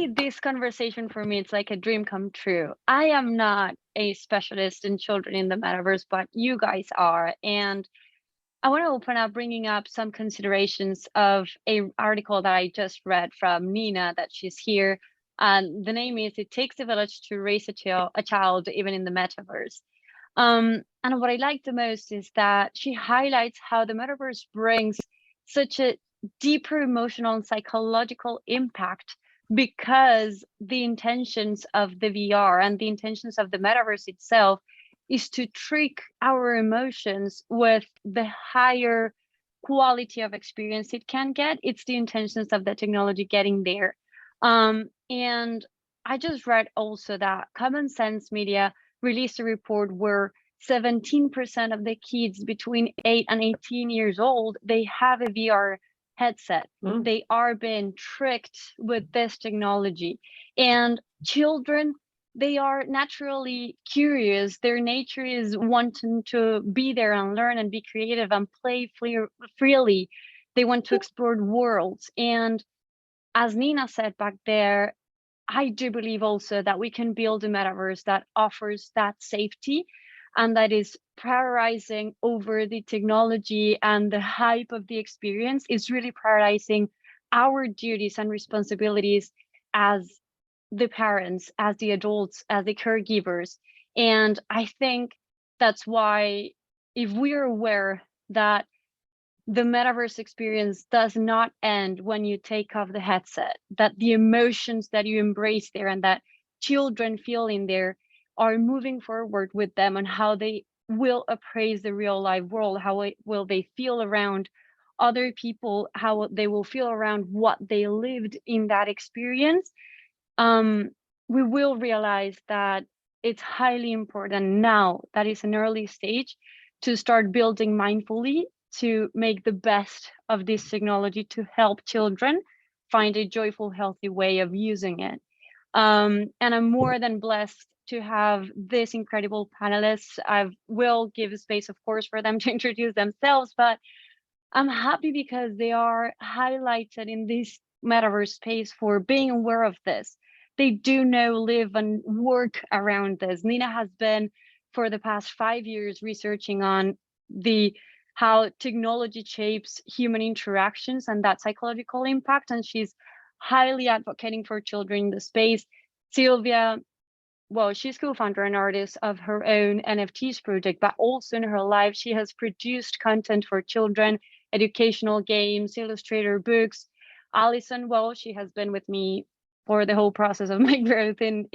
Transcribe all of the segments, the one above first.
this conversation for me, it's like a dream come true. I am not a specialist in children in the metaverse, but you guys are. And I want to open up bringing up some considerations of a article that I just read from Nina that she's here. And the name is It Takes a Village to Raise a Child Even in the Metaverse. And what I like the most is that she highlights how the metaverse brings such a deeper emotional and psychological impact because the intentions of the VR and the intentions of the metaverse itself is to trick our emotions with the higher quality of experience it can get. It's the intentions of the technology getting there. And I just read also that Common Sense Media released a report where 17% of the kids between 8 and 18 years old, they have a VR headset. They are being tricked with this technology. And children, they are naturally curious. Their nature is wanting to be there and learn and be creative and play freely. They want to explore worlds. And as Nina said back there, I do believe also that we can build a metaverse that offers that safety and that is prioritizing over the technology and the hype of the experience, is really prioritizing our duties and responsibilities as the parents, as the adults, as the caregivers. And I think that's why, if we're aware that the metaverse experience does not end when you take off the headset, that the emotions that you embrace there and that children feel in there are moving forward with them on how they will appraise the real life world, how will they feel around other people, how they will feel around what they lived in that experience. We will realize that it's highly important now, that is an early stage, to start building mindfully, to make the best of this technology to help children find a joyful, healthy way of using it. And I'm more than blessed to have this incredible panelists. I will give space, of course, for them to introduce themselves, but I'm happy because they are highlighted in this metaverse space for being aware of this. They do know, live, and work around this. Nina has been for the past 5 years researching on the how technology shapes human interactions and that psychological impact, and she's highly advocating for children in the space. Silviya, well, she's co-founder and artist of her own NFTs project, but also in her life, she has produced content for children, educational games, illustrator books. Alison, well, she has been with me for the whole process of my growth in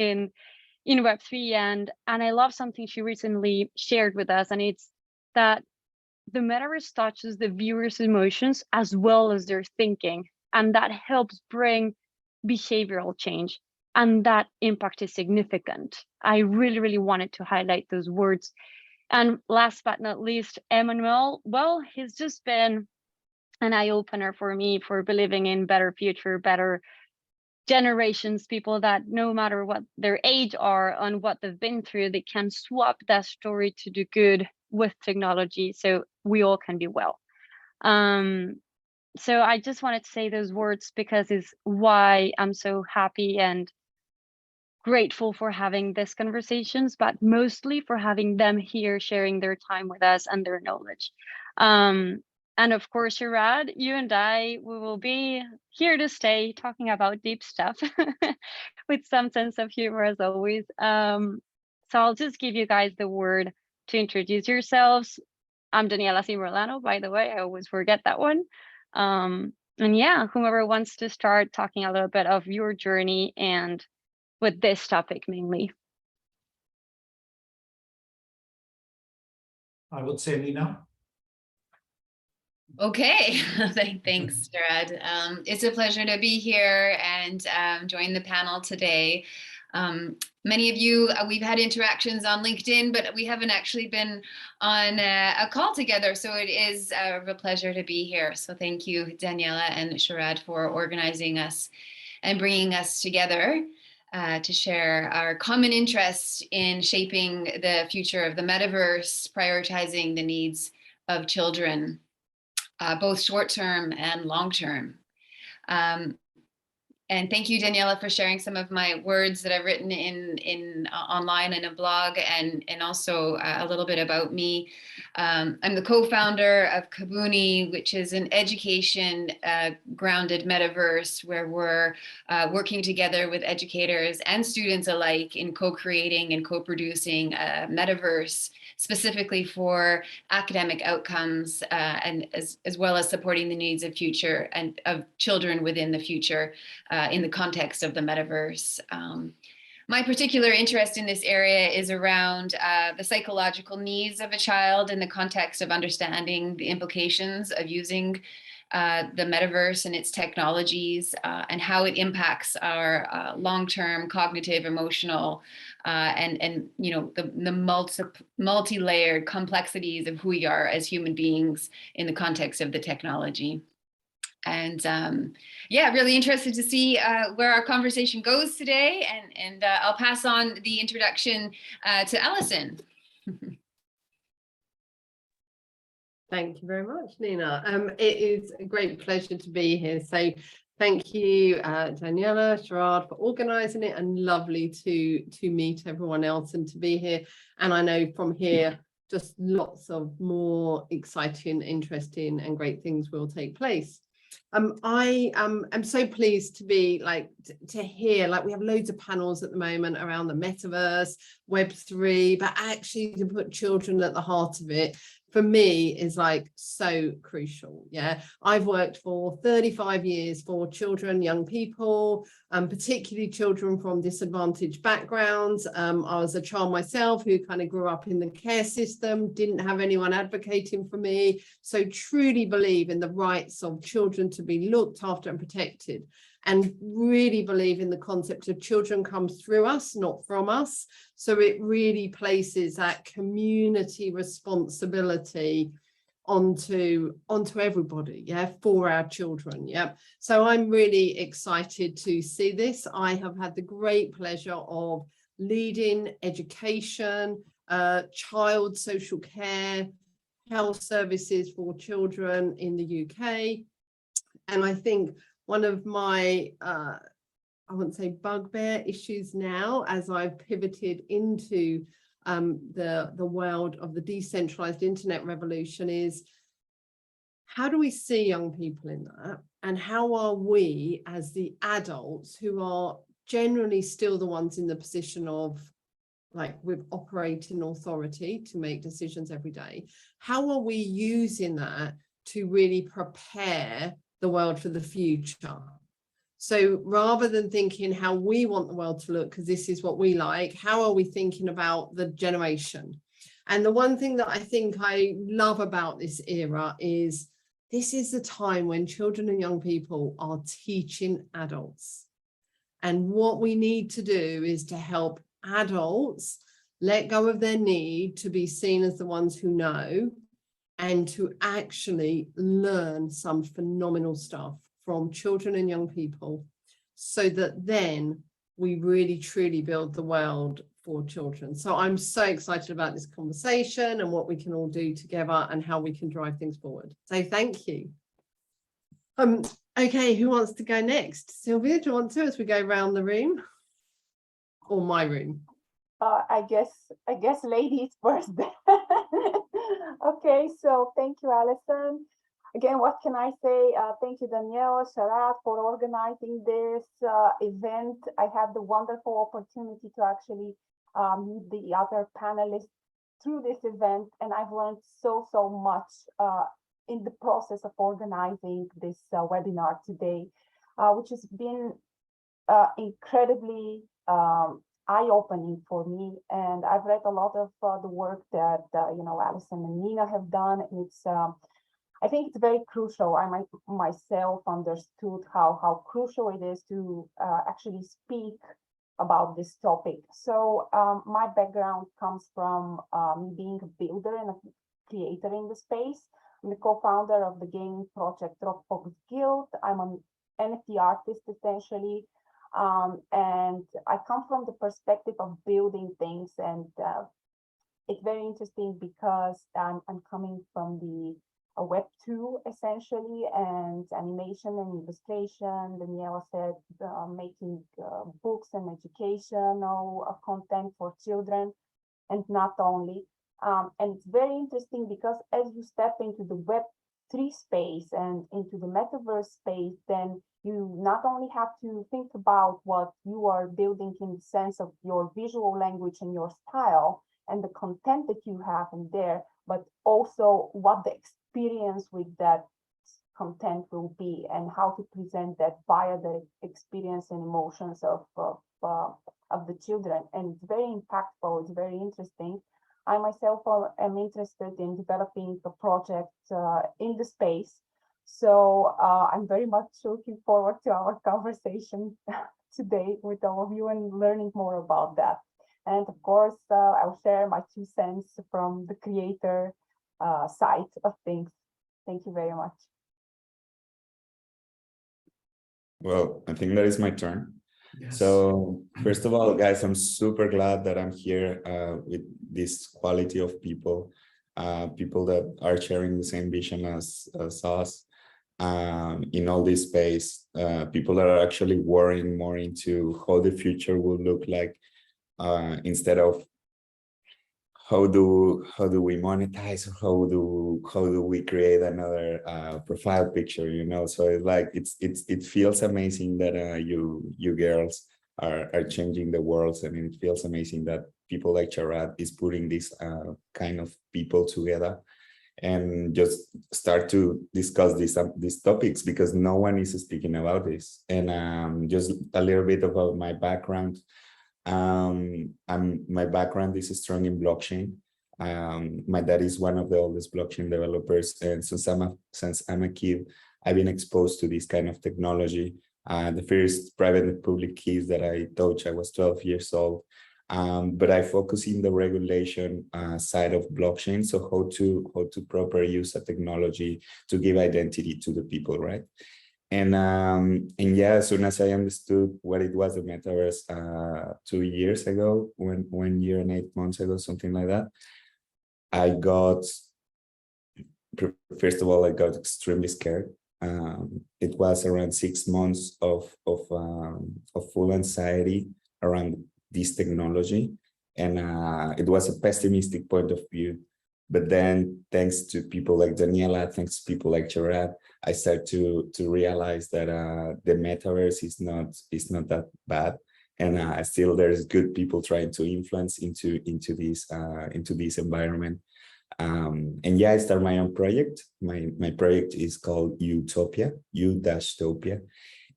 Web3, and I love something she recently shared with us, and it's that the metaverse touches the viewer's emotions as well as their thinking, and that helps bring behavioral change. And that impact is significant. I really, really wanted to highlight those words. And last but not least, Emmanuel, well, he's just been an eye-opener for me for believing in better future, better generations, people that no matter what their age are and what they've been through, they can swap that story to do good with technology so we all can be well. So I just wanted to say those words because it's why I'm so happy and grateful for having these conversations, but mostly for having them here sharing their time with us and their knowledge. And of course, Sharad, you and I, we will be here to stay talking about deep stuff with some sense of humor as always. So I'll just give you guys the word to introduce yourselves. I'm Daniela Merlano, by the way, I always forget that one. And yeah, whomever wants to start talking a little bit of your journey and with this topic mainly. I would say Nina. Okay, thanks, Sharad. It's a pleasure to be here and join the panel today. Many of you, we've had interactions on LinkedIn, but we haven't actually been on a call together. So it is a pleasure to be here. So thank you, Daniela and Sharad, for organizing us and bringing us together to share our common interest in shaping the future of the metaverse, prioritizing the needs of children, both short-term and long-term. And thank you, Daniela, for sharing some of my words that I've written in online in a blog, and also a little bit about me. I'm the co-founder of Kabuni, which is an education grounded metaverse where we're working together with educators and students alike in co-creating and co-producing a metaverse specifically for academic outcomes, and as well as supporting the needs of future and of children within the future in the context of the metaverse. My particular interest in this area is around the psychological needs of a child in the context of understanding the implications of using the metaverse and its technologies, and how it impacts our long-term cognitive, emotional, and you know, the multi-layered complexities of who we are as human beings in the context of the technology. And yeah, really interested to see where our conversation goes today. And I'll pass on the introduction to Alison. Thank you very much, Nina. It is a great pleasure to be here. So thank you, Daniela, Sharad, for organising it, and lovely to meet everyone else and to be here. And I know from here, just lots of more exciting, interesting and great things will take place. I am so pleased to be to hear, we have loads of panels at the moment around the metaverse, Web3, but actually to put children at the heart of it, for me, is so crucial. Yeah, I've worked for 35 years for children, young people, particularly children from disadvantaged backgrounds. I was a child myself who kind of grew up in the care system, didn't have anyone advocating for me. So truly believe in the rights of children to be looked after and protected, and really believe in the concept of children come through us, not from us. So it really places that community responsibility onto everybody, yeah, for our children. Yeah, so I'm really excited to see this. I have had the great pleasure of leading education, child social care, health services for children in the UK. And I think one of my I wouldn't say bugbear issues now, as I've pivoted into the world of the decentralized internet revolution, is how do we see young people in that, and how are we as the adults, who are generally still the ones in the position of with operating authority to make decisions every day, how are we using that to really prepare the world for the future? So rather than thinking how we want the world to look, because this is what we like, how are we thinking about the generation? And the one thing that I think I love about this era is this is the time when children and young people are teaching adults. And what we need to do is to help adults let go of their need to be seen as the ones who know, and to actually learn some phenomenal stuff from children and young people, so that then we really truly build the world for children. So I'm so excited about this conversation and what we can all do together and how we can drive things forward. So thank you. Okay, who wants to go next? Silviya, do you want to, as we go around the room? Or my room? I guess ladies first. Okay, so thank you, Alison. Again, what can I say? Thank you, Daniela, Sharad, for organizing this event. I had the wonderful opportunity to actually meet the other panelists through this event, and I've learned so much in the process of organizing this webinar today, which has been incredibly eye-opening for me. And I've read a lot of the work that Alison and Nina have done, and it's I think it's very crucial. I myself understood how crucial it is to actually speak about this topic. So my background comes from me being a builder and a creator in the space. I'm the co-founder of the gaming project Dropbox Guild. I'm an NFT artist, essentially. And I come from the perspective of building things, and it's very interesting because I'm coming from the a Web2 essentially, and animation and illustration. Daniela said making books and educational content for children, and not only. And it's very interesting because as you step into the Web3 space and into the Metaverse space, then you not only have to think about what you are building in the sense of your visual language and your style and the content that you have in there, but also what the experience with that content will be and how to present that via the experience and emotions of the children. And it's very impactful, it's very interesting. I myself am interested in developing a project in the space. So I'm very much looking forward to our conversation today with all of you and learning more about that. And of course, I'll share my 2 cents from the creator side of things. Thank you very much. Well, I think that is my turn. Yes. So first of all, guys, I'm super glad that I'm here with this quality of people, people that are sharing the same vision as us in all this space, people that are actually worrying more into how the future will look like instead of how do we monetize, or how do we create another profile picture, you know? So it's like it feels amazing that you girls are changing the world, and it feels amazing that people like Sharad is putting this kind of people together and just start to discuss these topics, because no one is speaking about this. And just a little bit about my background. My background is strong in blockchain. My dad is one of the oldest blockchain developers, and since I'm a kid, I've been exposed to this kind of technology. The first private and public keys that I touched, I was 12 years old. But I focus in the regulation side of blockchain, so how to properly use a technology to give identity to the people, right? And yeah, as soon as I understood what it was, the metaverse 2 years ago, 1 year and 8 months ago, something like that, first of all, I got extremely scared. It was around 6 months of full anxiety around this technology, and it was a pessimistic point of view. But then, thanks to people like Daniela, thanks to people like Sharad, I started to realize that the metaverse is not that bad, and still there's good people trying to influence into this environment. And yeah, I started my own project. My project is called Utopia, U-Topia.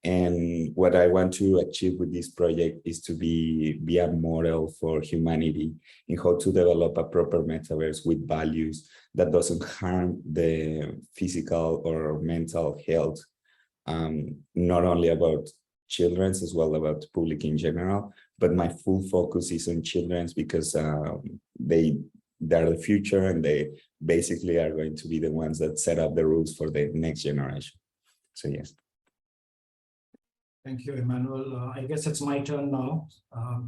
And what I want to achieve with this project is to be a model for humanity in how to develop a proper metaverse with values that doesn't harm the physical or mental health, not only about children's, as well about the public in general. But my full focus is on children's, because they're the future, and they basically are going to be the ones that set up the rules for the next generation. So yes. Thank you, Emmanuel. I guess it's my turn now.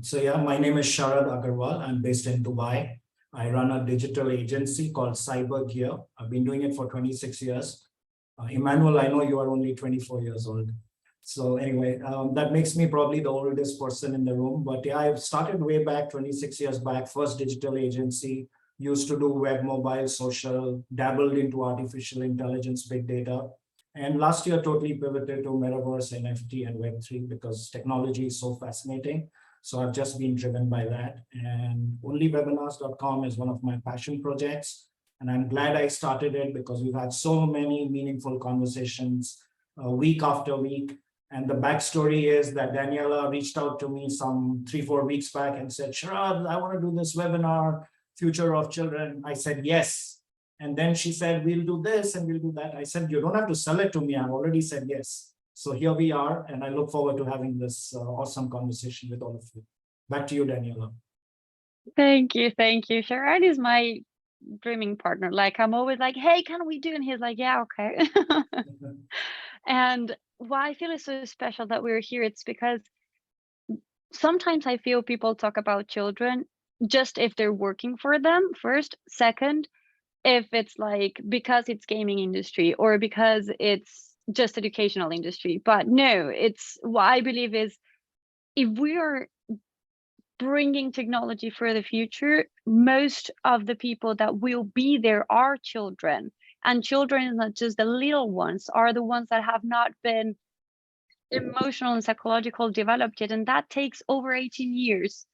So yeah, my name is Sharad Agarwal. I'm based in Dubai. I run a digital agency called Cyber Gear. I've been doing it for 26 years. Emmanuel, I know you are only 24 years old. So anyway, that makes me probably the oldest person in the room. But yeah, I've started way back, 26 years back, first digital agency, used to do web, mobile, social, dabbled into artificial intelligence, big data. And last year, totally pivoted to Metaverse, NFT, and Web3, because technology is so fascinating. So I've just been driven by that. And onlywebinars.com is one of my passion projects. And I'm glad I started it, because we've had so many meaningful conversations week after week. And the backstory is that Daniela reached out to me some 3-4 weeks back and said, Sharad, I want to do this webinar, Future of Children. I said, yes. And then she said, we'll do this and we'll do that. I said, you don't have to sell it to me. I've already said yes. So here we are. And I look forward to having this awesome conversation with all of you. Back to you, Daniela. Thank you. Sharad is my dreaming partner. Like, I'm always like, hey, can we do? And he's like, yeah, okay. And why I feel it's so special that we're here, it's because sometimes I feel people talk about children just if they're working for them first. Second, if it's like because it's gaming industry or because it's just educational industry. But no, it's what I believe is if we are bringing technology for the future, most of the people that will be there are children. And children, not just the little ones, are the ones that have not been emotional and psychological developed yet. And that takes over 18 years.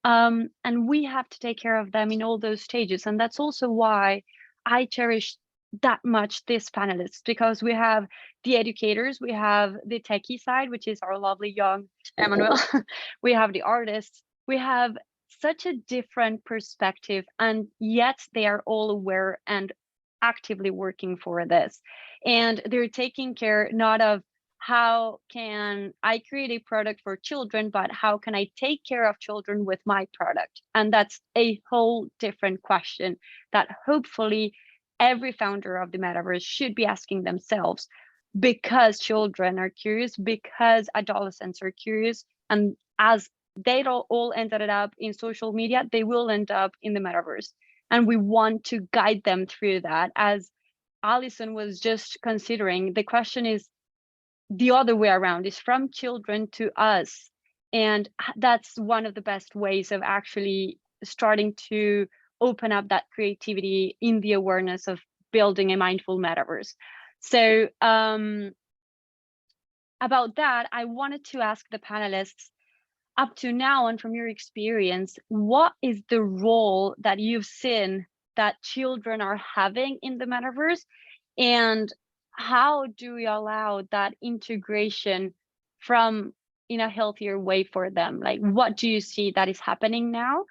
And we have to take care of them in all those stages. And that's also why I cherish that much this panelists, because we have the educators, we have the techie side, which is our lovely young Emmanuel, we have the artists, we have such a different perspective, and yet they are all aware and actively working for this. And they're taking care not of how can I create a product for children, but how can I take care of children with my product? And that's a whole different question that hopefully every founder of the metaverse should be asking themselves, because children are curious, because adolescents are curious, and as they all ended up in social media, they will end up in the metaverse. And we want to guide them through that. As Alison was just considering, the question is the other way around, is from children to us. And that's one of the best ways of actually starting to open up that creativity in the awareness of building a mindful metaverse. So about that, I wanted to ask the panelists, up to now and from your experience, what is the role that you've seen that children are having in the metaverse? And how do we allow that integration from in a healthier way for them? Like, what do you see that is happening now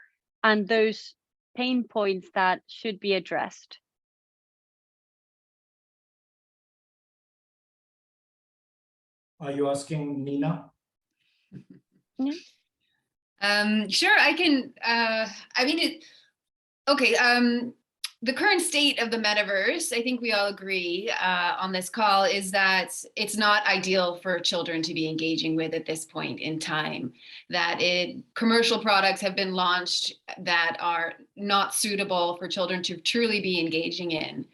and those pain points that should be addressed? Are you asking Nina? Yeah. Sure, I can. I mean, okay. The current state of the metaverse, I think we all agree on this call, is that it's not ideal for children to be engaging with at this point in time. That commercial products have been launched that are not suitable for children to truly be engaging in.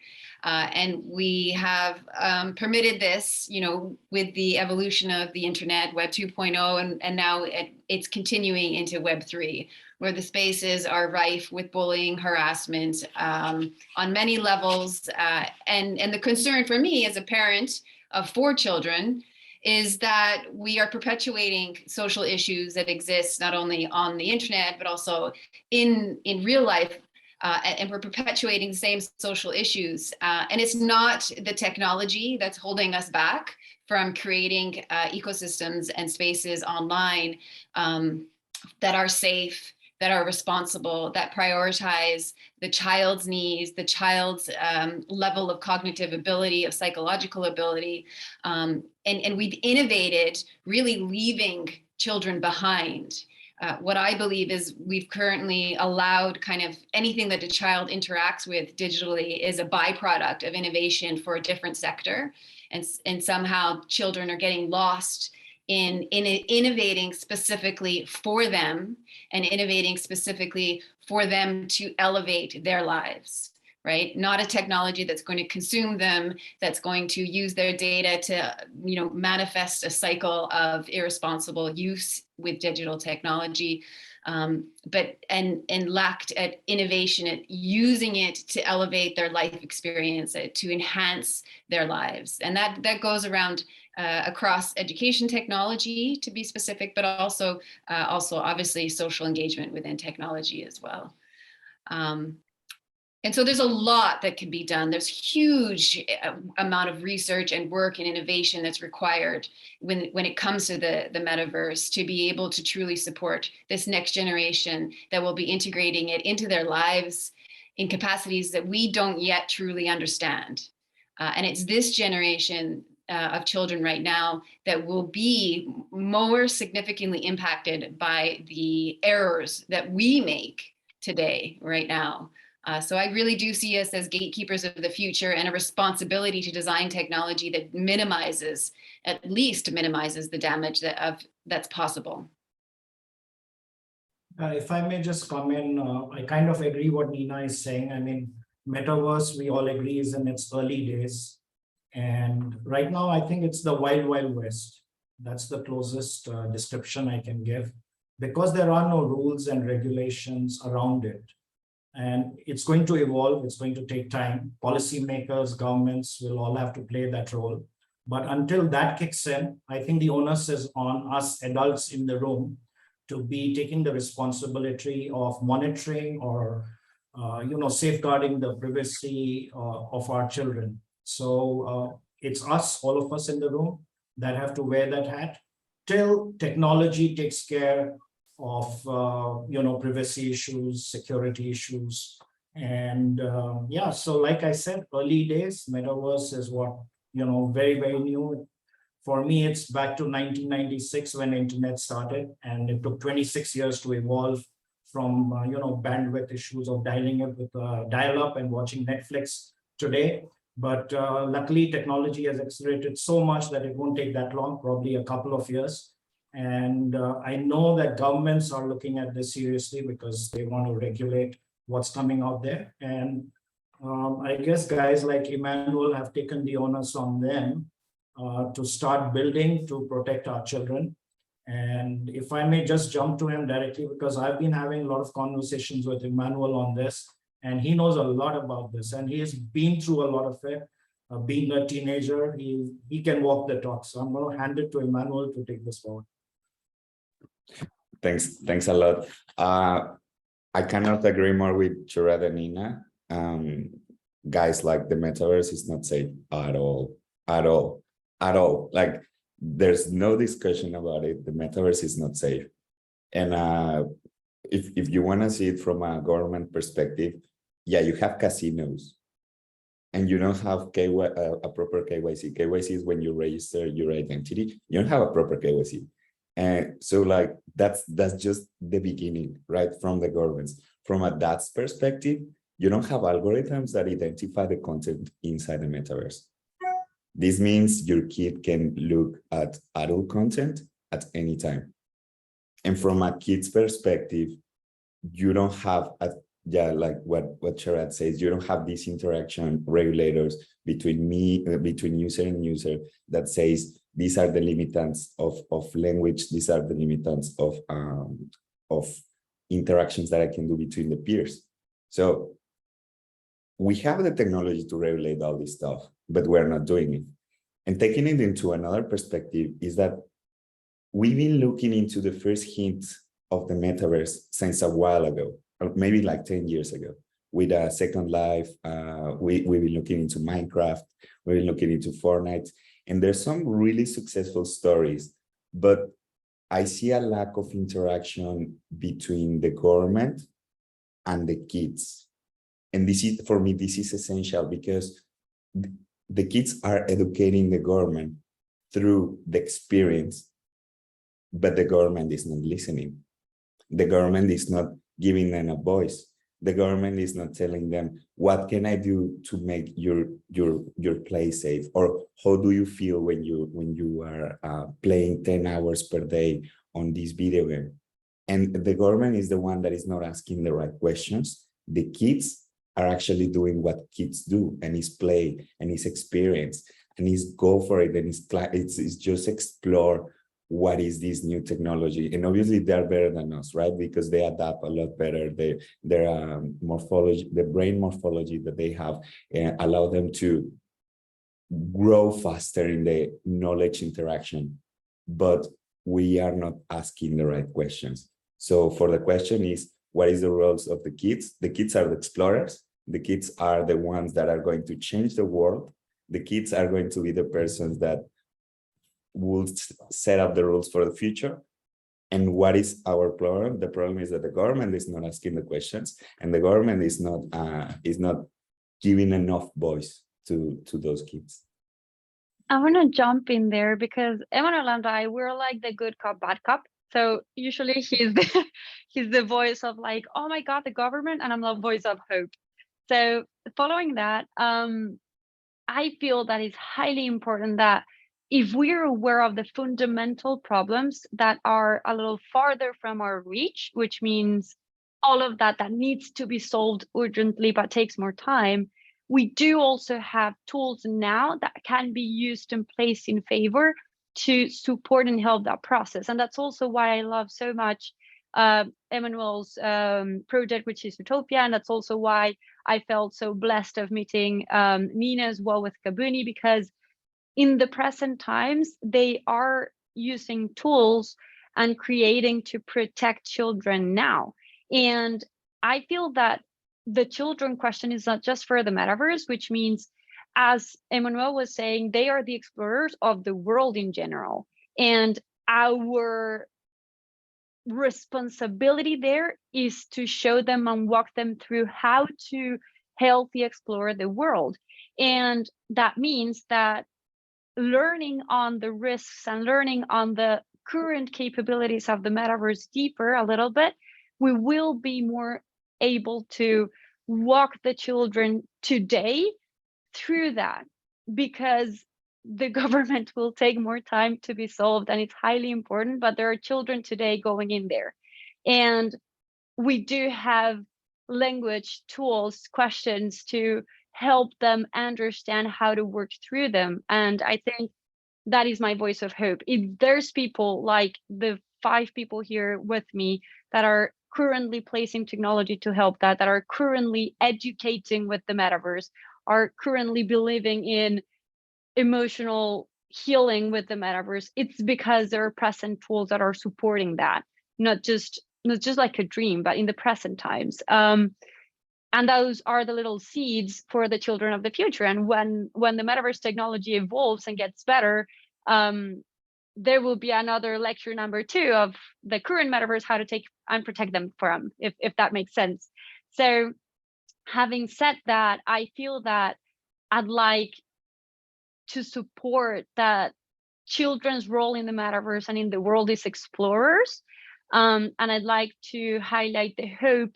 And we have permitted this, with the evolution of the internet, Web 2.0, and now it's continuing into Web 3, where the spaces are rife with bullying, harassment on many levels. And the concern for me as a parent of 4 children is that we are perpetuating social issues that exist not only on the internet, but also in real life. And we're perpetuating the same social issues. And it's not the technology that's holding us back from creating ecosystems and spaces online that are safe, that are responsible, that prioritize the child's needs, the child's level of cognitive ability, of psychological ability. And we've innovated, really leaving children behind. What I believe is we've currently allowed kind of anything that a child interacts with digitally is a byproduct of innovation for a different sector. And somehow children are getting lost in innovating specifically for them and innovating specifically for them to elevate their lives. Right? Not a technology that's going to consume them, that's going to use their data to, manifest a cycle of irresponsible use with digital technology, but lacked at innovation, at using it to elevate their life experience, to enhance their lives. And that goes around across education technology, to be specific, but also obviously social engagement within technology as well. And so there's a lot that can be done. There's huge amount of research and work and innovation that's required when it comes to the metaverse, to be able to truly support this next generation that will be integrating it into their lives in capacities that we don't yet truly understand. And it's this generation of children right now that will be more significantly impacted by the errors that we make today, right now. So I really do see us as gatekeepers of the future, and a responsibility to design technology that at least minimizes the damage that's possible. If I may just comment, I kind of agree what Nina is saying. I mean, Metaverse, we all agree, is in its early days. And right now, I think it's the wild, wild west. That's the closest description I can give, because there are no rules and regulations around it. And it's going to evolve, it's going to take time. Policymakers, governments will all have to play that role. But until that kicks in, I think the onus is on us adults in the room to be taking the responsibility of monitoring or safeguarding the privacy of our children. So it's us, all of us in the room, that have to wear that hat till technology takes care of privacy issues, security issues. And yeah, so like I said, early days, Metaverse is what, very, very new. For me, it's back to 1996 when the internet started, and it took 26 years to evolve from bandwidth issues of dialing it with dial-up and watching Netflix today. But luckily, technology has accelerated so much that it won't take that long, probably a couple of years. And I know that governments are looking at this seriously because they want to regulate what's coming out there. And I guess guys like Emmanuel have taken the onus on them to start building to protect our children. And if I may just jump to him directly, because I've been having a lot of conversations with Emmanuel on this, and he knows a lot about this, and he has been through a lot of it. Being a teenager, he can walk the talk. So I'm going to hand it to Emmanuel to take this forward. Thanks a lot. I cannot agree more with Sharad and Nina. Guys, like the metaverse is not safe at all. Like there's no discussion about it. The metaverse is not safe. And if you want to see it from a government perspective, yeah, you have casinos and you don't have a proper KYC. KYC is when you register your identity. You don't have a proper KYC. And so like that's just the beginning, right? From the governments. From a dad's perspective, you don't have algorithms that identify the content inside the metaverse. This means your kid can look at adult content at any time. And from a kid's perspective, you don't have like what Sharad says, you don't have these interaction regulators between user and user that says these are the limitants of language, these are the limitants of interactions that I can do between the peers. So we have the technology to regulate all this stuff, but we're not doing it. And taking it into another perspective is that we've been looking into the first hints of the metaverse since a while ago, or maybe like 10 years ago, with Second Life. We've been looking into Minecraft, we've been looking into Fortnite, and there's some really successful stories, but I see a lack of interaction between the government and the kids. And this is, for me, this is essential because the kids are educating the government through the experience, but the government is not listening. The government is not giving them a voice. The government is not telling them, what can I do to make your play safe? Or how do you feel when you are playing 10 hours per day on this video game? And the government is the one that is not asking the right questions. The kids are actually doing what kids do, and is play, and is experience, and is go for it, and it's just explore what is this new technology. And obviously they're better than us, right? Because they adapt a lot better. Their morphology, the brain morphology that they have allow them to grow faster in the knowledge interaction. But we are not asking the right questions. So for the question is, what is the roles of the kids? The kids are the explorers. The kids are the ones that are going to change the world. The kids are going to be the persons that will set up the rules for the future. And what is our problem? The problem is that the government is not asking the questions, and the government is not giving enough voice to those kids. I want to jump in there because Emmanuel and I, we're like the good cop, bad cop. So usually he's the voice of like, oh my God, the government, and I'm the voice of hope. So following that, I feel that it's highly important that if we're aware of the fundamental problems that are a little farther from our reach, which means all of that needs to be solved urgently but takes more time, we do also have tools now that can be used and placed in favor to support and help that process. And that's also why I love so much Emmanuel's project, which is Utopia. And that's also why I felt so blessed of meeting Nina as well with Kabuni, because in the present times, they are using tools and creating to protect children now. And I feel that the children question is not just for the metaverse, which means, as Emmanuel was saying, they are the explorers of the world in general. And our responsibility there is to show them and walk them through how to healthy explore the world. And that means that learning on the risks and learning on the current capabilities of the metaverse deeper a little bit, we will be more able to walk the children today through that, because the government will take more time to be solved, and it's highly important, but there are children today going in there. And we do have language tools, questions to help them understand how to work through them. And I think that is my voice of hope. If there's people like the 5 people here with me that are currently placing technology to help that are currently educating with the metaverse, are currently believing in emotional healing with the metaverse, it's because there are present tools that are supporting that, not just like a dream, but in the present times. And those are the little seeds for the children of the future. And when the metaverse technology evolves and gets better, there will be another lecture number 2 of the current metaverse, how to take and protect them from, if that makes sense. So having said that, I feel that I'd like to support that children's role in the metaverse and in the world is explorers. And I'd like to highlight the hope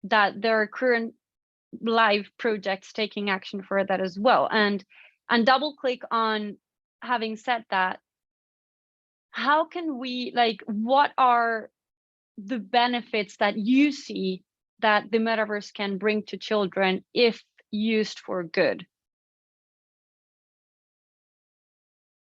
that there are current live projects taking action for that as well. And double click on, having said that, how can we, like, what are the benefits that you see that the metaverse can bring to children if used for good?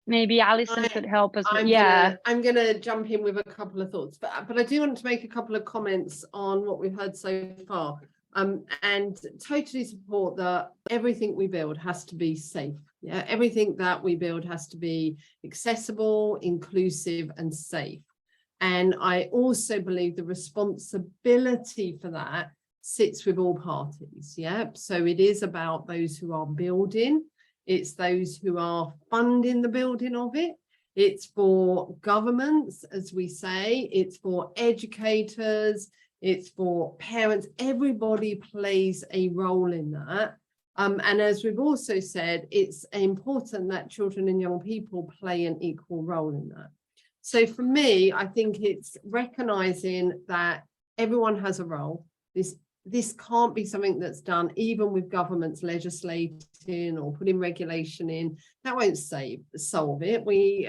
Maybe Alison could help us. I'm gonna jump in with a couple of thoughts, but I do want to make a couple of comments on what we've heard so far, and totally support that everything we build has to be safe. Yeah, everything that we build has to be accessible, inclusive, and safe. And I also believe the responsibility for that sits with all parties. Yeah, so it is about those who are building. It's those who are funding the building of it. It's for governments, as we say, it's for educators, it's for parents. Everybody plays a role in that. And as we've also said, it's important that children and young people play an equal role in that. So for me, I think it's recognizing that everyone has a role. This can't be something that's done even with governments legislating or putting regulation in. That won't solve it.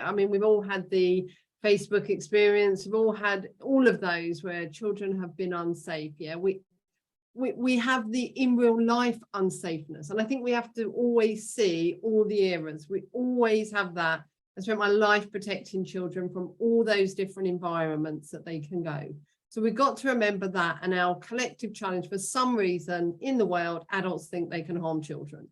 I mean, we've all had the Facebook experience. We've all had all of those where children have been unsafe. Yeah, we have the in real life unsafeness. And I think we have to always see all the eras. We always have that. I spent my life protecting children from all those different environments that they can go. So we've got to remember that, and our collective challenge, for some reason in the world, adults think they can harm children.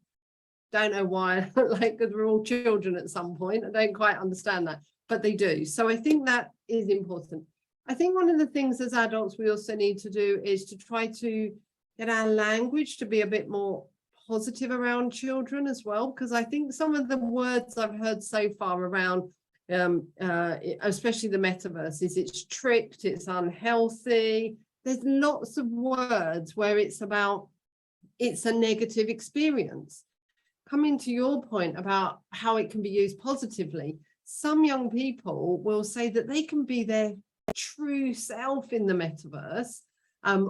Don't know why, like, because we're all children at some point. I don't quite understand that, but they do. So I think that is important. I think one of the things as adults we also need to do is to try to get our language to be a bit more positive around children as well, because I think some of the words I've heard so far around especially the metaverse, is it's tricked, it's unhealthy. There's lots of words where it's about, it's a negative experience. Coming to your point about how it can be used positively, some young people will say that they can be their true self in the metaverse,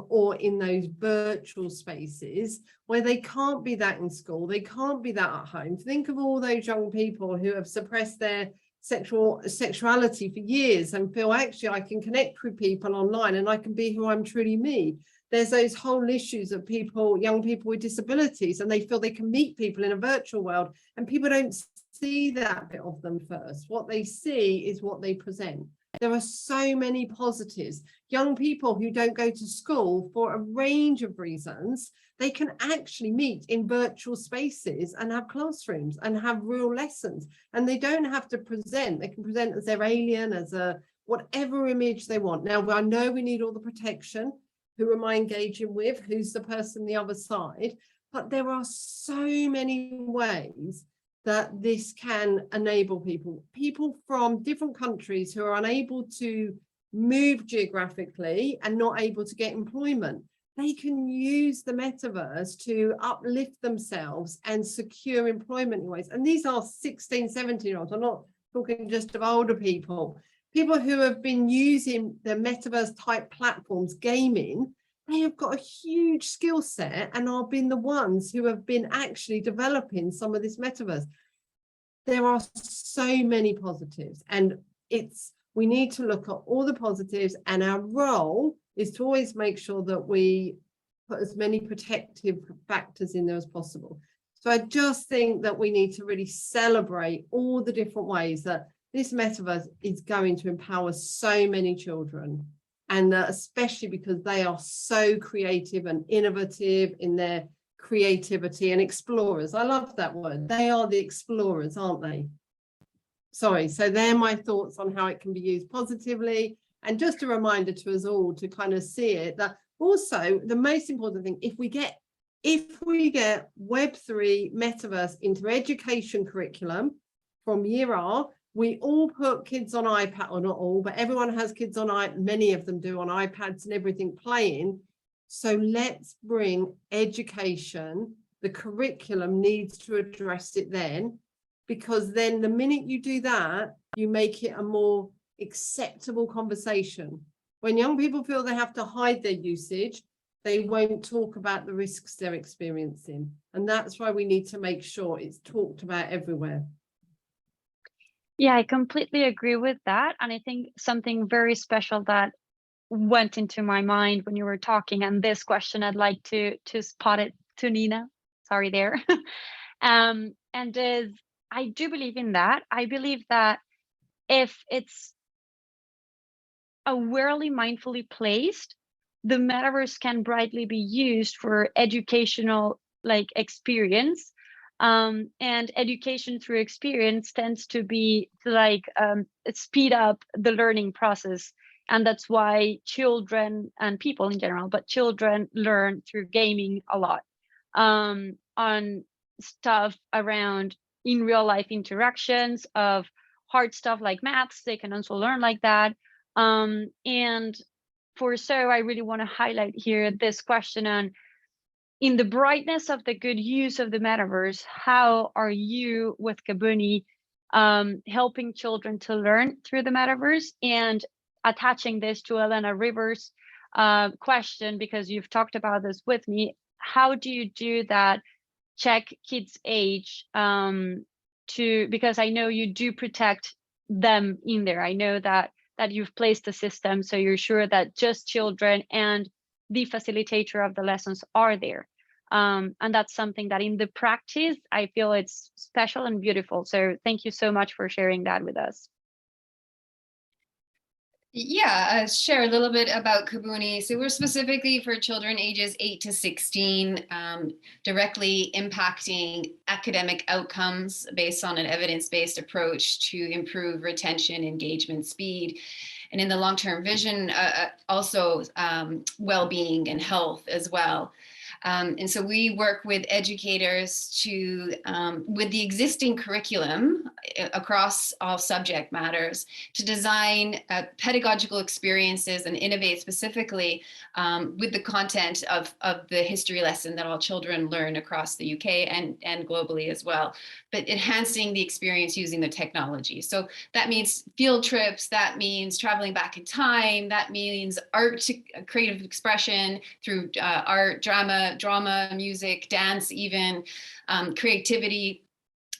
or in those virtual spaces where they can't be that in school, they can't be that at home. Think of all those young people who have suppressed their sexuality for years and feel actually I can connect with people online and I can be who I'm truly me. There's those whole issues of people, young people with disabilities, and they feel they can meet people in a virtual world, and people don't see that bit of them first. What they see is what they present. There are so many positives. Young people who don't go to school for a range of reasons, they can actually meet in virtual spaces and have classrooms and have real lessons. And they don't have to present. They can present as their alien, as a whatever image they want. Now, I know we need all the protection. Who am I engaging with? Who's the person on the other side? But there are so many ways that this can enable people from different countries who are unable to move geographically and not able to get employment. They can use the metaverse to uplift themselves and secure employment in ways. And these are 16, 17-year-olds. I'm not talking just of older people. People who have been using the metaverse type platforms, gaming, they have got a huge skill set and are been the ones who have been actually developing some of this metaverse. There are so many positives, and we need to look at all the positives, and our role is to always make sure that we put as many protective factors in there as possible. So I just think that we need to really celebrate all the different ways that this metaverse is going to empower so many children, and especially because they are so creative and innovative in their creativity and explorers. I love that word. They are the explorers, aren't they? Sorry, so they're my thoughts on how it can be used positively. And just a reminder to us all to kind of see it, that also the most important thing, if we get Web3 metaverse into education curriculum from year R, we all put kids on iPad, or not all, but everyone has kids on iPad, many of them do, on iPads and everything playing. So let's bring education, the curriculum needs to address it then, because then the minute you do that, you make it a more acceptable conversation. When young people feel they have to hide their usage, they won't talk about the risks they're experiencing. And that's why we need to make sure it's talked about everywhere. Yeah, I completely agree with that. And I think something very special that went into my mind when you were talking, and this question I'd like to spot it to Nina. Sorry there. And is, I do believe in that. I believe that if it's awarely, mindfully placed, the metaverse can brightly be used for educational experience. And education through experience tends to be speed up the learning process. And that's why children and people in general, but children learn through gaming a lot, on stuff around in real life interactions of hard stuff like maths. They can also learn like that. And so I really want to highlight here this question on, in the brightness of the good use of the metaverse, how are you with Kabuni helping children to learn through the metaverse? And attaching this to Elena Rivers' question, because you've talked about this with me, how do you do that? Check kids' age because I know you do protect them in there. I know that you've placed a system so you're sure that just children and the facilitator of the lessons are there. And that's something that in the practice, I feel it's special and beautiful. So thank you so much for sharing that with us. Yeah, share a little bit about Kabuni. So we're specifically for children ages 8 to 16, directly impacting academic outcomes based on an evidence-based approach to improve retention, engagement, speed, and in the long-term vision, also well-being and health as well. And so we work with educators with the existing curriculum across all subject matters, to design pedagogical experiences and innovate specifically with the content of the history lesson that all children learn across the UK and globally as well, but enhancing the experience using the technology. So that means field trips, that means traveling back in time, that means art, creative expression through art, drama, music, dance, even creativity,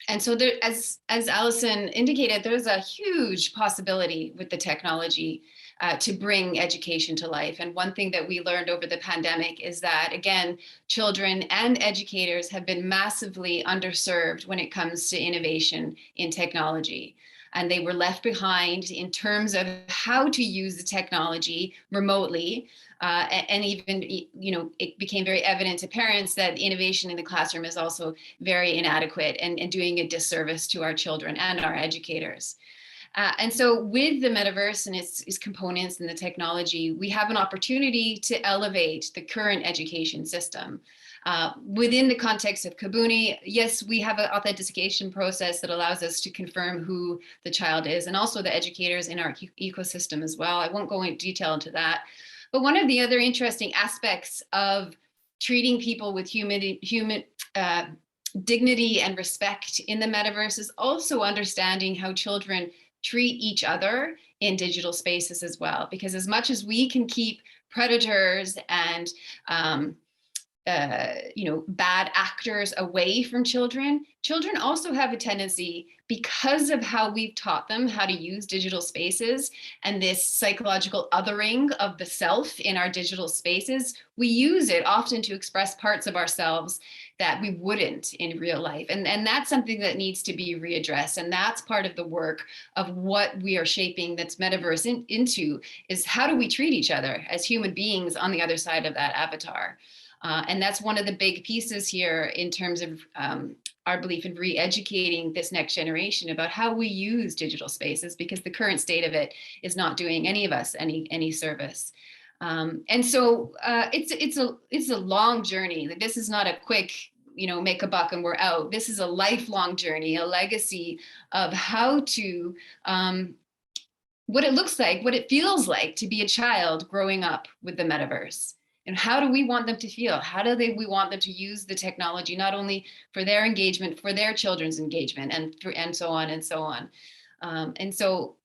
And so there, as Alison indicated, there's a huge possibility with the technology to bring education to life. And one thing that we learned over the pandemic is that, again, children and educators have been massively underserved when it comes to innovation in technology. And they were left behind in terms of how to use the technology remotely. And even, it became very evident to parents that innovation in the classroom is also very inadequate and doing a disservice to our children and our educators. And so with the metaverse and its components and the technology, we have an opportunity to elevate the current education system. Within the context of Kabuni, yes, we have an authentication process that allows us to confirm who the child is, and also the educators in our ecosystem as well. I won't go into detail into that. But one of the other interesting aspects of treating people with human dignity and respect in the metaverse is also understanding how children treat each other in digital spaces as well. Because as much as we can keep predators and bad actors away from children, children also have a tendency, because of how we've taught them how to use digital spaces and this psychological othering of the self in our digital spaces, we use it often to express parts of ourselves that we wouldn't in real life. And that's something that needs to be readdressed. And that's part of the work of what we are shaping that's metaverse into, is how do we treat each other as human beings on the other side of that avatar? And that's one of the big pieces here in terms of our belief in re-educating this next generation about how we use digital spaces, because the current state of it is not doing any of us any service. And so it's a long journey. Like, this is not a quick, make a buck and we're out. This is a lifelong journey, a legacy of how to, what it looks like, what it feels like to be a child growing up with the metaverse. And how do we want them to feel? How do we want them to use the technology, not only for their engagement, for their children's engagement, and so on and so on. And so,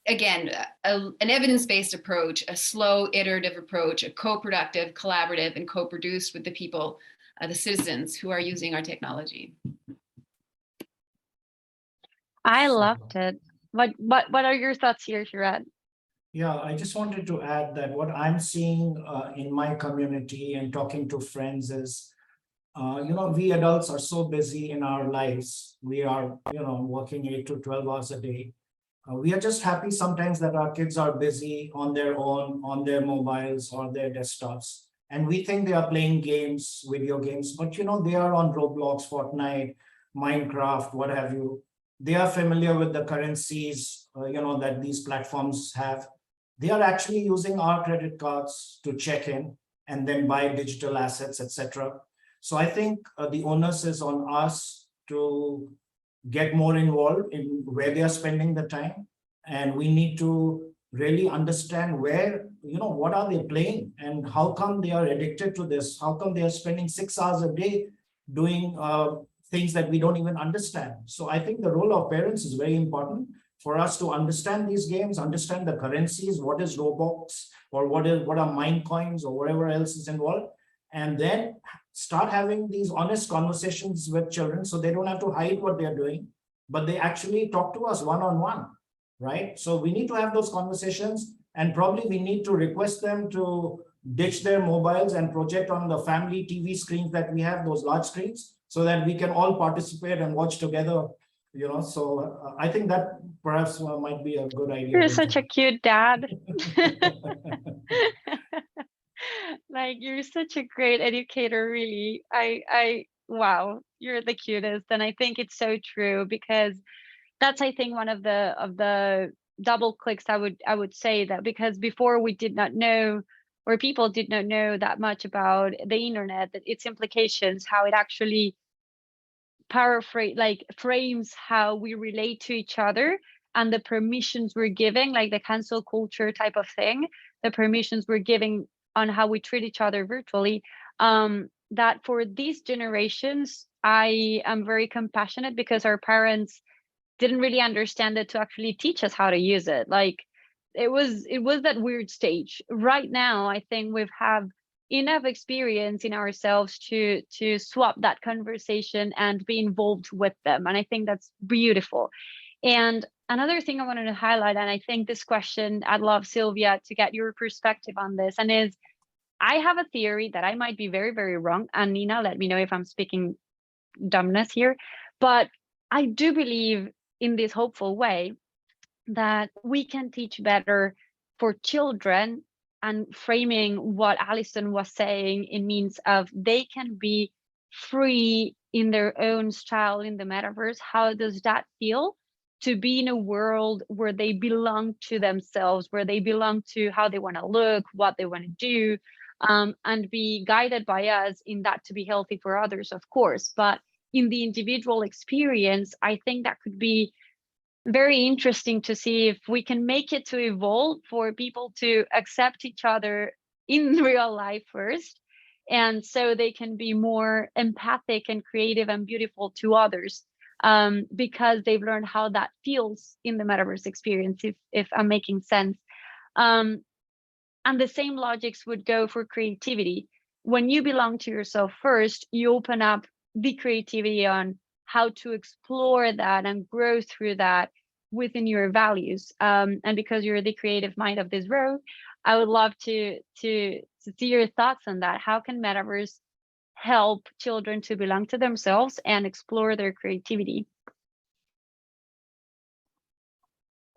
again, an evidence-based approach, a slow, iterative approach, a co-productive, collaborative, and co-produced with the people, the citizens who are using our technology. I loved it. What are your thoughts here, Sharad? Yeah, I just wanted to add that what I'm seeing in my community and talking to friends is, we adults are so busy in our lives. We are, working 8 to 12 hours a day. We are just happy sometimes that our kids are busy on their own, on their mobiles or their desktops. And we think they are playing games, video games, but, they are on Roblox, Fortnite, Minecraft, what have you. They are familiar with the currencies, that these platforms have. They are actually using our credit cards to check in and then buy digital assets, etc. So I think the onus is on us to get more involved in where they are spending the time. And we need to really understand where, what are they playing and how come they are addicted to this? How come they are spending 6 hours a day doing things that we don't even understand? So I think the role of parents is very important for us to understand these games, understand the currencies, what is Roblox, or what are mine coins, or whatever else is involved, and then start having these honest conversations with children so they don't have to hide what they're doing, but they actually talk to us one-on-one, right? So we need to have those conversations, and probably we need to request them to ditch their mobiles and project on the family TV screens that we have, those large screens, so that we can all participate and watch together. So I think that perhaps might be a good idea. You're such a cute dad. Like, you're such a great educator, really. Wow, you're the cutest. And I think it's so true, because that's, I think, one of the double clicks I would say, that because before we did not know, or people did not know that much about the internet, that its implications, how it actually frames how we relate to each other, and the permissions we're giving, like the cancel culture type of thing, the permissions we're giving on how we treat each other virtually, that for these generations, I am very compassionate, because our parents didn't really understand it to actually teach us how to use it. Like, it was that weird stage. Right now, I think we've have enough experience in ourselves to swap that conversation and be involved with them. And I think that's beautiful. And another thing I wanted to highlight, and I think this question, I'd love Silviya to get your perspective on this, and is I have a theory that I might be very, very wrong. And Nina, let me know if I'm speaking dumbness here. But I do believe in this hopeful way that we can teach better for children, and framing what Alison was saying in means of they can be free in their own style in the metaverse. How does that feel to be in a world where they belong to themselves, where they belong to how they want to look, what they want to do, and be guided by us in that to be healthy for others, of course. But in the individual experience, I think that could be very interesting to see if we can make it to evolve for people to accept each other in real life first, and so they can be more empathic and creative and beautiful to others, because they've learned how that feels in the metaverse experience, if I'm making sense. And the same logics would go for creativity. When you belong to yourself first, you open up the creativity on how to explore that and grow through that within your values. And because you're the creative mind of this row, I would love to see your thoughts on that. How can metaverse help children to belong to themselves and explore their creativity?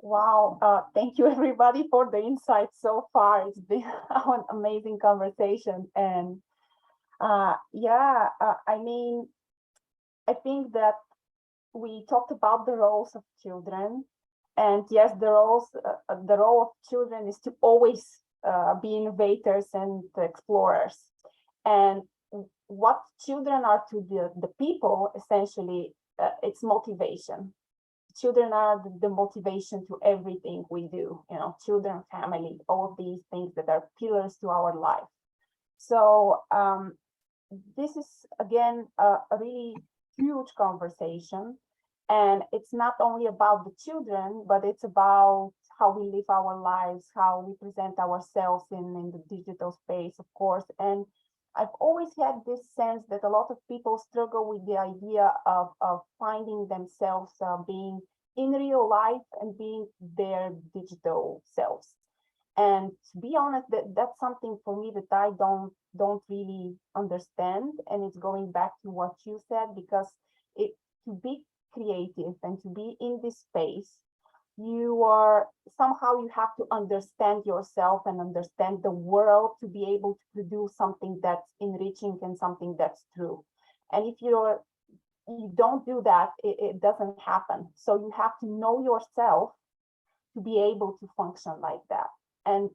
Wow, thank you everybody for the insights so far. It's been an amazing conversation. And I mean, I think that we talked about the roles of children, and yes, the role of children is to always be innovators and explorers. And what children are to the people, essentially, it's motivation. Children are the motivation to everything we do, children, family, all of these things that are pillars to our life. So this is, again, a really huge conversation. And it's not only about the children, but it's about how we live our lives, how we present ourselves in the digital space, of course. And I've always had this sense that a lot of people struggle with the idea of finding themselves being in real life and being their digital selves. And to be honest, that's something for me that I don't really understand. And it's going back to what you said, because to be creative and to be in this space, you have to understand yourself and understand the world to be able to produce something that's enriching and something that's true. And if you don't do that, it doesn't happen. So you have to know yourself to be able to function like that. And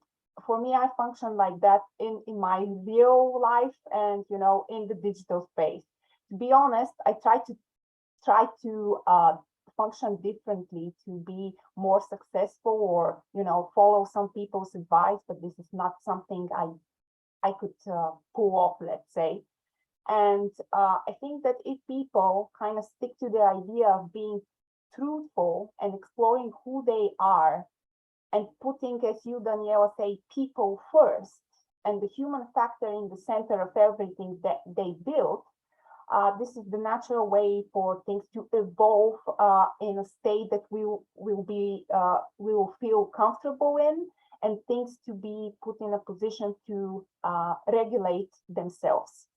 for me, I function like that in my real life and in the digital space. To be honest, I try to function differently to be more successful, or follow some people's advice, but this is not something I could pull off, let's say. And I think that if people kind of stick to the idea of being truthful and exploring who they are, and putting, as you, Daniela, say, people first and the human factor in the center of everything that they build, this is the natural way for things to evolve in a state that we will feel comfortable in, and things to be put in a position to regulate themselves.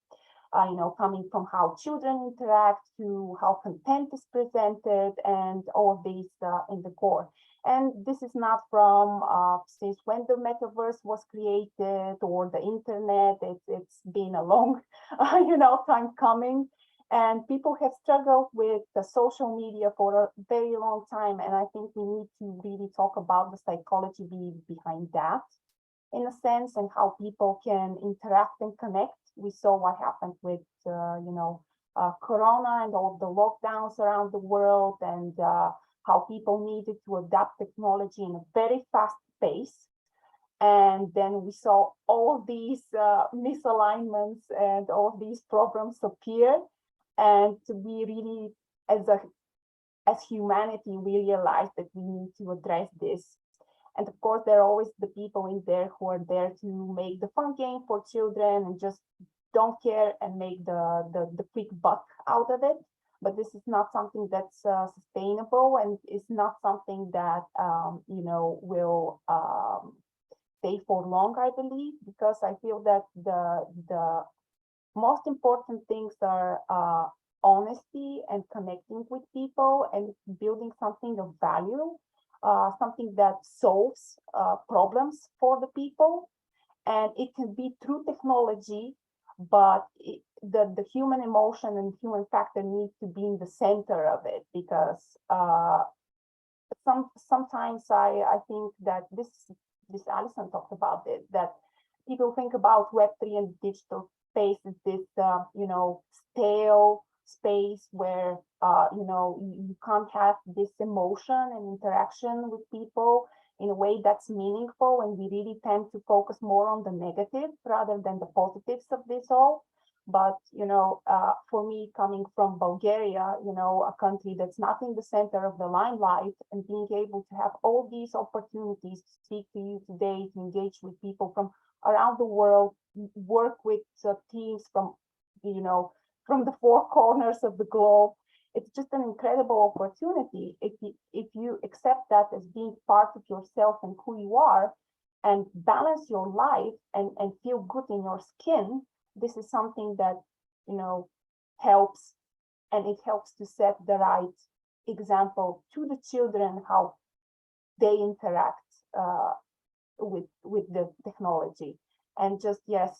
Coming from how children interact to how content is presented, and all of these in the core. And this is not from since when the metaverse was created or the internet. It's been a long, time coming, and people have struggled with the social media for a very long time. And I think we need to really talk about the psychology behind that, in a sense, and how people can interact and connect. We saw what happened with, Corona and all of the lockdowns around the world, and how people needed to adapt technology in a very fast pace. And then we saw all of these misalignments and all of these problems appear. And to be really, as humanity, we realized that we need to address this. And of course, there are always the people in there who are there to make the fun game for children and just don't care and make the quick buck out of it. But this is not something that's sustainable, and it's not something that will stay for long, I believe, because I feel that the most important things are honesty and connecting with people and building something of value, something that solves problems for the people. And it can be through technology, but the human emotion and human factor need to be in the center of it, because sometimes I think that this Alison talked about it, that people think about Web3 and digital space as this stale space where you can't have this emotion and interaction with people in a way that's meaningful, and we really tend to focus more on the negative rather than the positives of this all. But for me, coming from Bulgaria, a country that's not in the center of the limelight, and being able to have all these opportunities to speak to you today, to engage with people from around the world, work with teams from the four corners of the globe, it's just an incredible opportunity. If you accept that as being part of yourself and who you are, and balance your life and feel good in your skin, this is something that helps, and it helps to set the right example to the children, how they interact with the technology. And just, yes,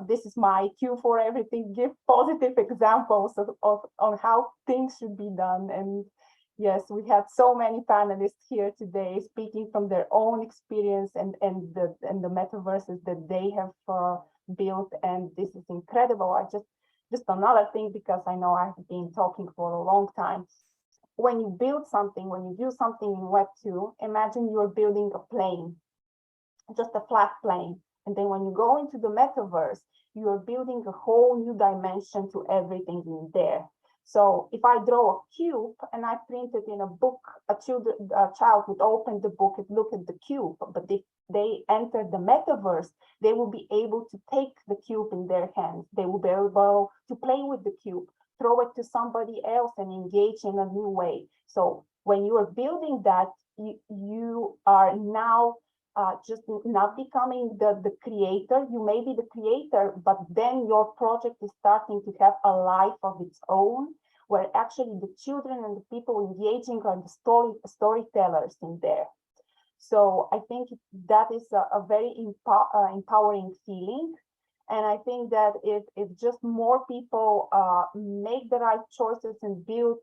this is my cue for everything. Give positive examples of how things should be done. And yes, we had so many panelists here today speaking from their own experience and the metaverses that they have built. And this is incredible. Just another thing, because I know I've been talking for a long time. When you build something, when you do something in Web2, imagine you're building a plane, just a flat plane. And then when you go into the metaverse, you are building a whole new dimension to everything in there. So if I draw a cube and I print it in a book, a child would open the book and look at the cube. But if they enter the metaverse, they will be able to take the cube in their hands. They will be able to play with the cube, throw it to somebody else, and engage in a new way. So when you are building that, you are now just not becoming the creator. You may be the creator, but then your project is starting to have a life of its own, where actually the children and the people engaging are the storytellers in there. So I think that is a very empowering feeling. And I think that if just more people make the right choices and build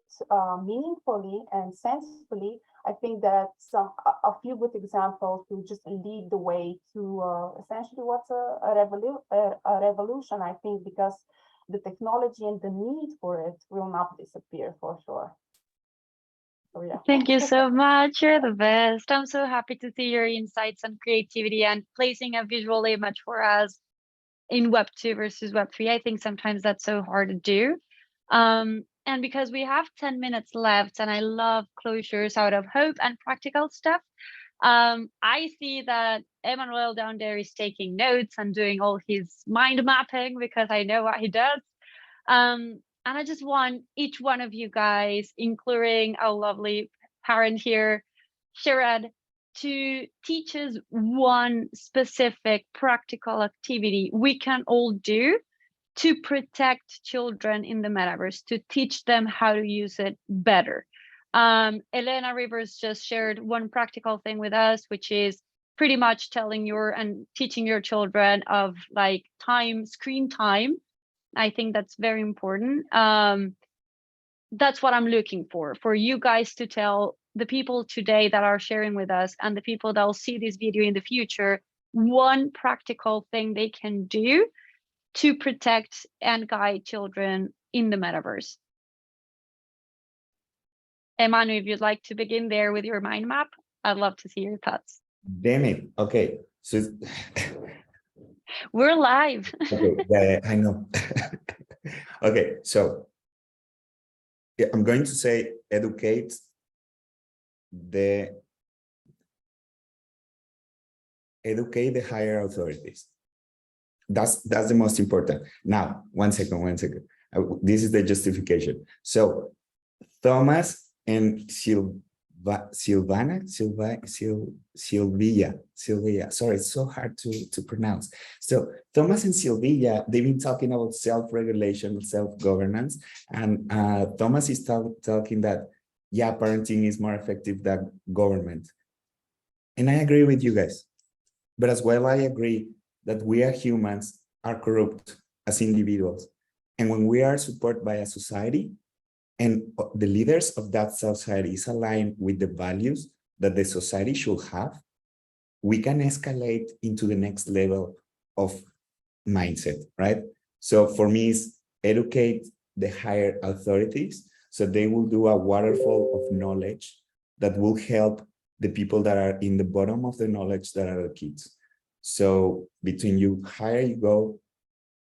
meaningfully and sensibly, I think that a few good examples will just lead the way to essentially what's a revolution, I think, because the technology and the need for it will not disappear for sure. So, yeah. Thank you so much. You're the best. I'm so happy to see your insights on creativity and placing a visual image for us in Web2 versus Web3. I think sometimes that's so hard to do. And because we have 10 minutes left and I love closures out of hope and practical stuff, I see that Emmanuel down there is taking notes and doing all his mind mapping, because I know what he does. And I just want each one of you guys, including our lovely parent here, Sharad, to teach us one specific practical activity we can all do to protect children in the metaverse, to teach them how to use it better. Elena Rivers just shared one practical thing with us, which is pretty much telling and teaching your children of like screen time. I think that's very important. That's what I'm looking for you guys to tell the people today that are sharing with us and the people that will see this video in the future, one practical thing they can do to protect and guide children in the metaverse. Emmanuel, if you'd like to begin there with your mind map, I'd love to see your thoughts. Damn it. Okay. So we're live. Okay, yeah, I know. Okay, so yeah, I'm going to say educate the educate the higher authorities. That's the most important. Now, one second. This is the justification. So Thomas and Silviya. Sorry, it's so hard to pronounce. So Thomas and Silviya, they've been talking about self-regulation, self-governance, and Thomas is talking that, yeah, parenting is more effective than government. And I agree with you guys. But as well, I agree that we as humans are corrupt as individuals. And when we are supported by a society, and the leaders of that society is aligned with the values that the society should have, we can escalate into the next level of mindset, right? So for me, it's educate the higher authorities so they will do a waterfall of knowledge that will help the people that are in the bottom of the knowledge that are the kids. So between you higher you go,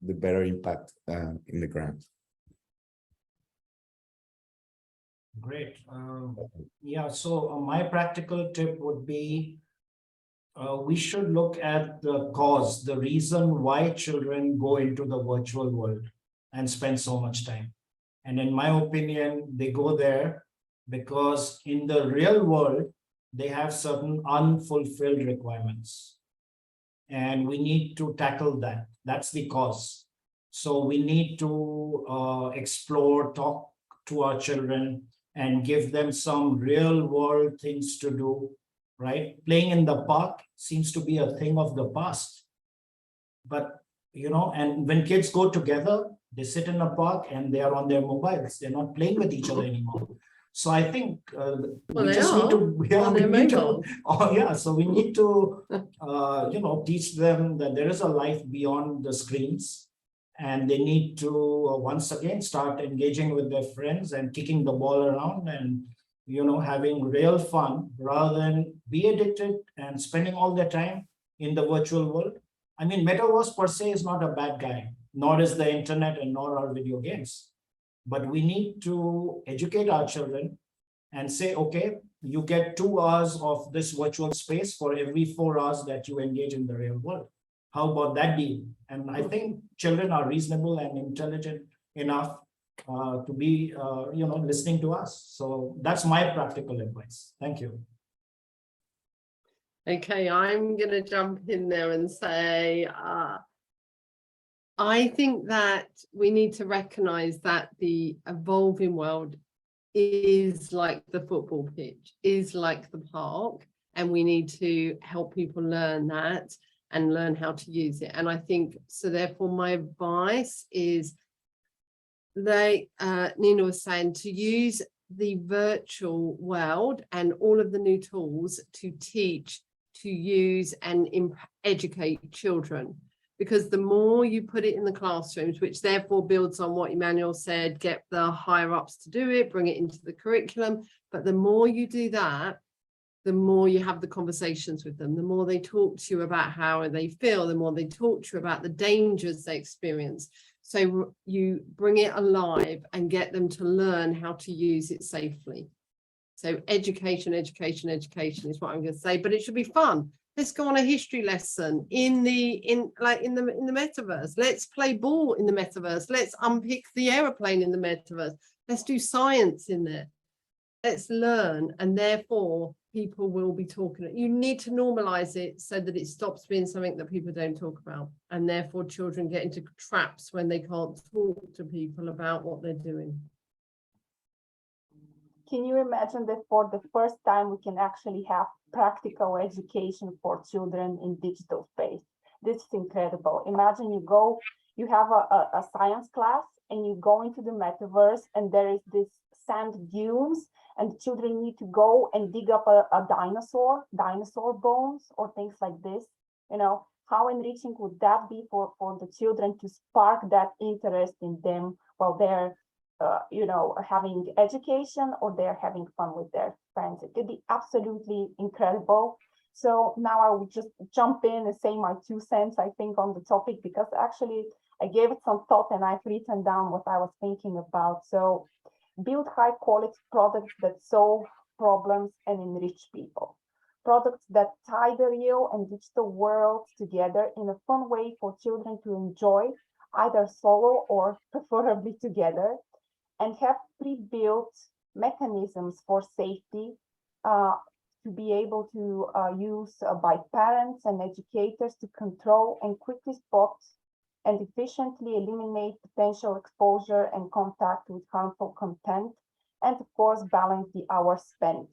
the better impact in the ground. Great. Yeah, so my practical tip would be we should look at the cause, the reason why children go into the virtual world and spend so much time. And in my opinion, they go there because in the real world, they have certain unfulfilled requirements. And we need to tackle that. That's the cause. So we need to explore, talk to our children, and give them some real world things to do, right? Playing in the park seems to be a thing of the past. But, you know, and when kids go together, they sit in a park and they are on their mobiles. They're not playing with each other anymore. So I think we just need to, so we need to, you know, teach them that there is a life beyond the screens. And they need to, once again, start engaging with their friends and kicking the ball around and, you know, having real fun rather than be addicted and spending all their time in the virtual world. I mean, Metaverse per se is not a bad guy, nor is the internet and nor are video games. But we need to educate our children and say, okay, you get 2 hours of this virtual space for every 4 hours that you engage in the real world. How about that deal? And I think children are reasonable and intelligent enough to be, you know, listening to us. So that's my practical advice. Thank you. Okay, I'm going to jump in there and say, I think that we need to recognize that the evolving world is like the football pitch, is like the park, and we need to help people learn that and learn how to use it. And I think, so therefore my advice is, like Nina was saying, to use the virtual world and all of the new tools to teach, to use and educate children. Because the more you put it in the classrooms, which therefore builds on what Emmanuel said, get the higher ups to do it, bring it into the curriculum. But the more you do that, the more you have the conversations with them, the more they talk to you about how they feel, the more they talk to you about the dangers they experience. So you bring it alive and get them to learn how to use it safely. So education is what I'm going to say, but it should be fun. Let's go on a history lesson in the metaverse. Let's play ball in the metaverse. Let's unpick the aeroplane in the metaverse. Let's do science in there. Let's learn, and therefore people will be talking. You need to normalize it so that it stops being something that people don't talk about, and therefore children get into traps when they can't talk to people about what they're doing. Can you imagine that for the first time we can actually have practical education for children in digital space? This is incredible. Imagine you have a science class and you go into the metaverse and there is this sand dunes and the children need to go and dig up a dinosaur bones or things like this. You know, how enriching would that be for the children to spark that interest in them while they're you know, having education or they're having fun with their friends? It could be absolutely incredible. So now I will just jump in and say my 2 cents, I think, on the topic, because actually I gave it some thought and I've written down what I was thinking about. So build high quality products that solve problems and enrich people. products that tie the real and digital worlds together in a fun way for children to enjoy, either solo or preferably together, and have pre-built mechanisms for safety to be able to use by parents and educators to control and quickly spot and efficiently eliminate potential exposure and contact with harmful content, and of course balance the hours spent.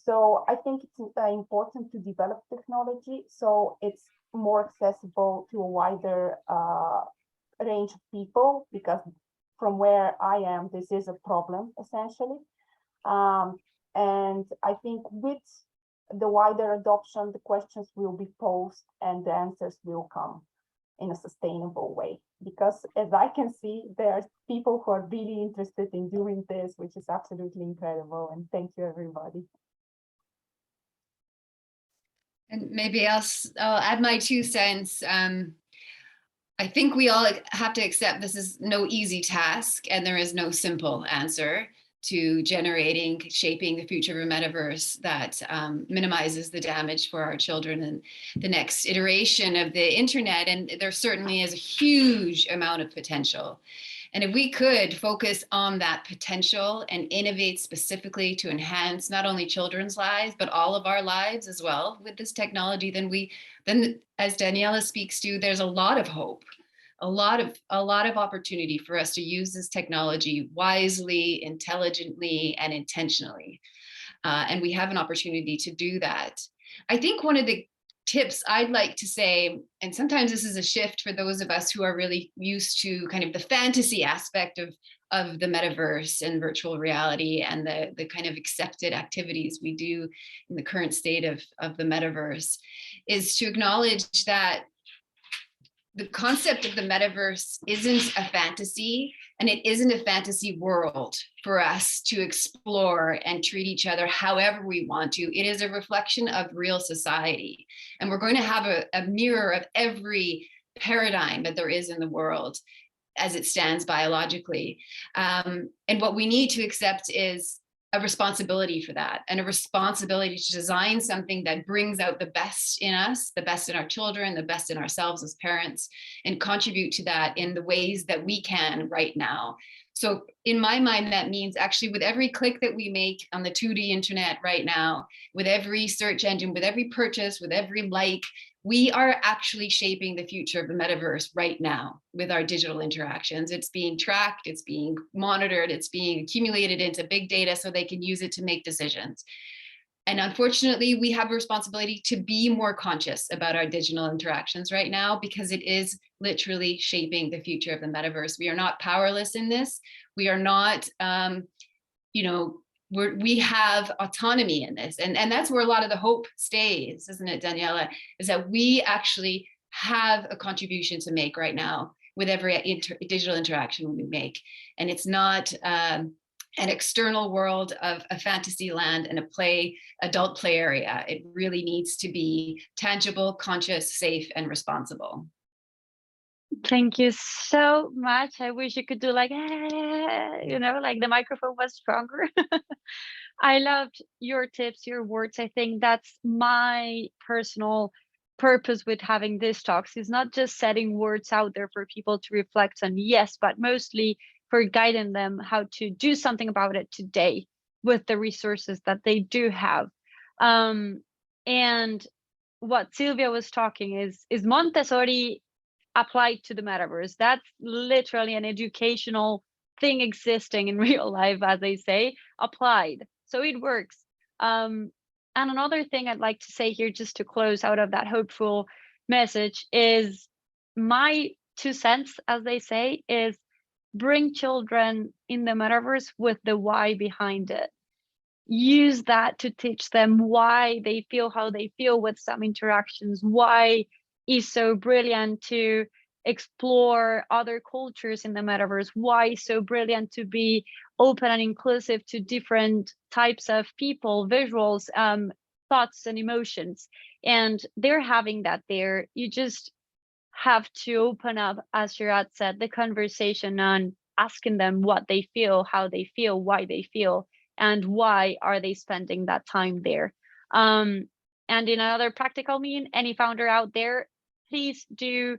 So I think it's important to develop technology so it's more accessible to a wider range of people, because from where I am, this is a problem essentially. And I think with the wider adoption, the questions will be posed and the answers will come in a sustainable way. Because as I can see, there are people who are really interested in doing this, which is absolutely incredible. And thank you, everybody. And maybe I'll add my 2 cents. I think we all have to accept this is no easy task, and there is no simple answer to generating, shaping the future of a metaverse that minimizes the damage for our children and the next iteration of the internet. And there certainly is a huge amount of potential. And if we could focus on that potential and innovate specifically to enhance not only children's lives, but all of our lives as well with this technology, then as Daniela speaks to, there's a lot of hope, a lot of opportunity for us to use this technology wisely, intelligently, and intentionally. And we have an opportunity to do that. I think one of the tips I'd like to say, and sometimes this is a shift for those of us who are really used to kind of the fantasy aspect of the metaverse and virtual reality and the kind of accepted activities we do in the current state of the metaverse, is to acknowledge that the concept of the metaverse isn't a fantasy, and it isn't a fantasy world for us to explore and treat each other however we want to. It is a reflection of real society. And we're going to have a mirror of every paradigm that there is in the world as it stands biologically. And what we need to accept is a responsibility for that, and a responsibility to design something that brings out the best in us, the best in our children, the best in ourselves as parents, and contribute to that in the ways that we can right now. So in my mind, that means actually with every click that we make on the 2D internet right now, with every search engine, with every purchase, with every like, we are actually shaping the future of the metaverse right now with our digital interactions. It's being tracked, it's being monitored, it's being accumulated into big data so they can use it to make decisions. And unfortunately, we have a responsibility to be more conscious about our digital interactions right now, because it is literally shaping the future of the metaverse. We are not powerless in this. We are not, we have autonomy in this. And that's where a lot of the hope stays, isn't it, Daniela? Is that we actually have a contribution to make right now with every digital interaction we make. And it's not an external world of a fantasy land and adult play area. It really needs to be tangible, conscious, safe, and responsible. Thank you so much. I wish you could do like, like the microphone was stronger. I loved your tips, your words. I think that's my personal purpose with having these talks, is not just setting words out there for people to reflect on, yes, but mostly for guiding them how to do something about it today with the resources that they do have. And what Silviya was talking is Montessori applied to the metaverse. That's literally an educational thing existing in real life, as they say, applied. So it works. And another thing I'd like to say here, just to close out of that hopeful message, is my 2 cents, as they say, is bring children in the metaverse with the why behind it. Use that to teach them why they feel how they feel with some interactions, why it's so brilliant to explore other cultures in the metaverse, why it's so brilliant to be open and inclusive to different types of people, visuals, thoughts and emotions. And they're having that there. You just have to open up, as Sharad said, the conversation on asking them what they feel, how they feel, why they feel, and why are they spending that time there. And in another practical mean, any founder out there, please do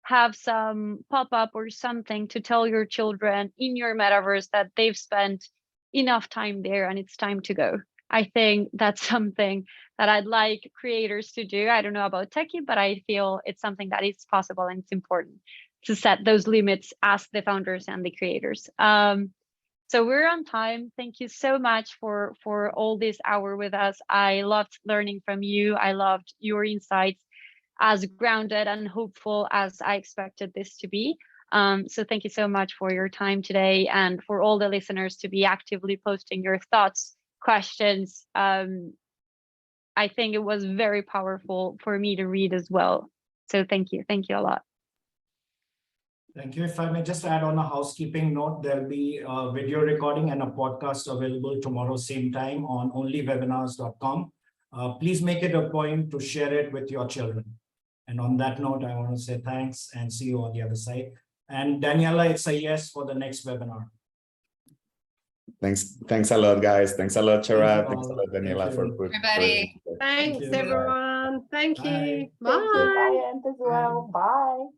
have some pop-up or something to tell your children in your metaverse that they've spent enough time there and it's time to go. I think that's something that I'd like creators to do. I don't know about techie, but I feel it's something that is possible and it's important to set those limits as the founders and the creators. So we're on time. Thank you so much for all this hour with us. I loved learning from you. I loved your insights, as grounded and hopeful as I expected this to be. So thank you so much for your time today, and for all the listeners to be actively posting your thoughts, questions. I think it was very powerful for me to read as well. So thank you a lot. Thank you. If I may just add on a housekeeping note, there'll be a video recording and a podcast available tomorrow, same time on onlywebinars.com. Please make it a point to share it with your children. And on that note, I want to say thanks and see you on the other side. And Daniela, it's a yes for the next webinar. Thanks a lot, guys. Thanks a lot, Sharad. Thank Thanks you a lot, Daniela, all. for Everybody. Thanks, you. everyone. Thank you. Bye. Bye. Thank you, Bye, as well. Bye.